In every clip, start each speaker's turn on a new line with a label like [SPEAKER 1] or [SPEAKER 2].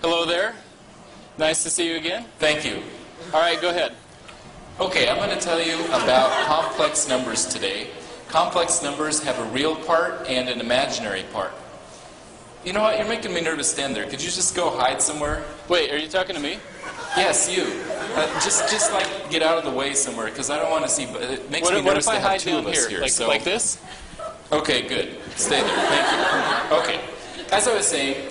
[SPEAKER 1] Hello there. Nice to see you again.
[SPEAKER 2] Thank you.
[SPEAKER 1] All right, go ahead.
[SPEAKER 2] Okay, I'm going to tell you about complex numbers today. Complex numbers have a real part and an imaginary part. You know what? You're making me nervous. Stand there. Could you just go hide somewhere?
[SPEAKER 1] Wait, are you talking to me?
[SPEAKER 2] Yes, you. Just like get out of the way somewhere, because I don't want to see. But it makes me
[SPEAKER 1] What
[SPEAKER 2] nervous
[SPEAKER 1] if I
[SPEAKER 2] to have
[SPEAKER 1] hide
[SPEAKER 2] two
[SPEAKER 1] down
[SPEAKER 2] of us
[SPEAKER 1] here,
[SPEAKER 2] here.
[SPEAKER 1] like this?
[SPEAKER 2] Okay, good. Stay there. Thank you. Okay. As I was saying,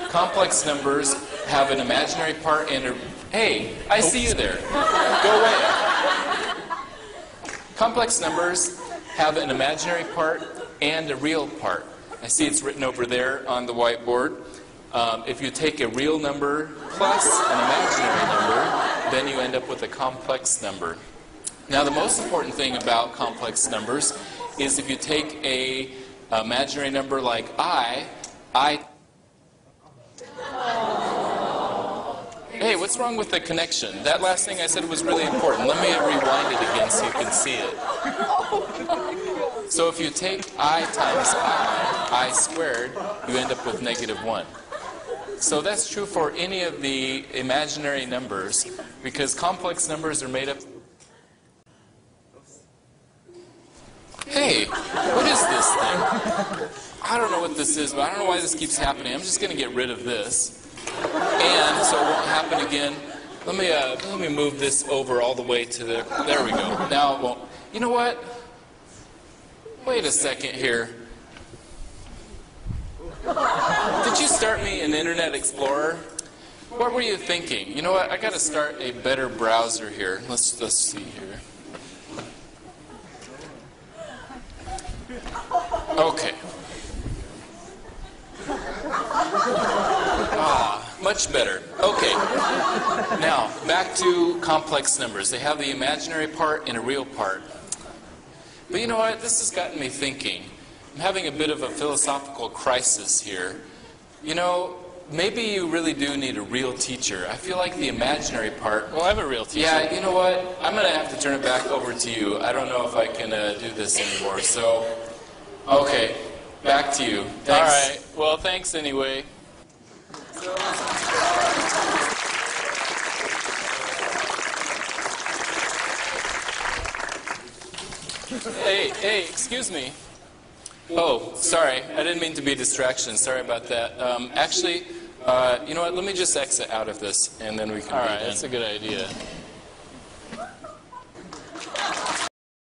[SPEAKER 2] complex numbers have an imaginary part and a... Hey, I see you there. Go away. Complex numbers have an imaginary part and a real part. I see it's written over there on the whiteboard. If you take a real number plus an imaginary number, then you end up with a complex number. Now, the most important thing about complex numbers is if you take a imaginary number like I... Hey, what's wrong with the connection? That last thing I said was really important. Let me rewind it again so you can see it. So if you take I times I squared, you end up with -1. So that's true for any of the imaginary numbers, because complex numbers are made up... Hey, what is this thing? I don't know what this is, but I don't know why this keeps happening. I'm just going to get rid of this. And so it won't happen again. Let me move this over all the way to the... There we go. Now it won't. You know what? Wait a second here. Did you start me in Internet Explorer? What were you thinking? You know what? I got to start a better browser here. Let's see here. Okay. Much better. Okay. Now, back to complex numbers. They have the imaginary part and a real part. But you know what? This has gotten me thinking. I'm having a bit of a philosophical crisis here. You know, maybe you really do need a real teacher. I feel like the imaginary part...
[SPEAKER 1] Well, I'm a real teacher.
[SPEAKER 2] Yeah, you know what? I'm going to have to turn it back over to you. I don't know if I can do this anymore. So, okay. Back to you. Thanks.
[SPEAKER 1] All right. Well, thanks anyway. Hey, excuse me. Oh, sorry. I didn't mean to be a distraction. Sorry about that. Actually, you know what? Let me just exit out of this, and then we can... All right, that's a good idea.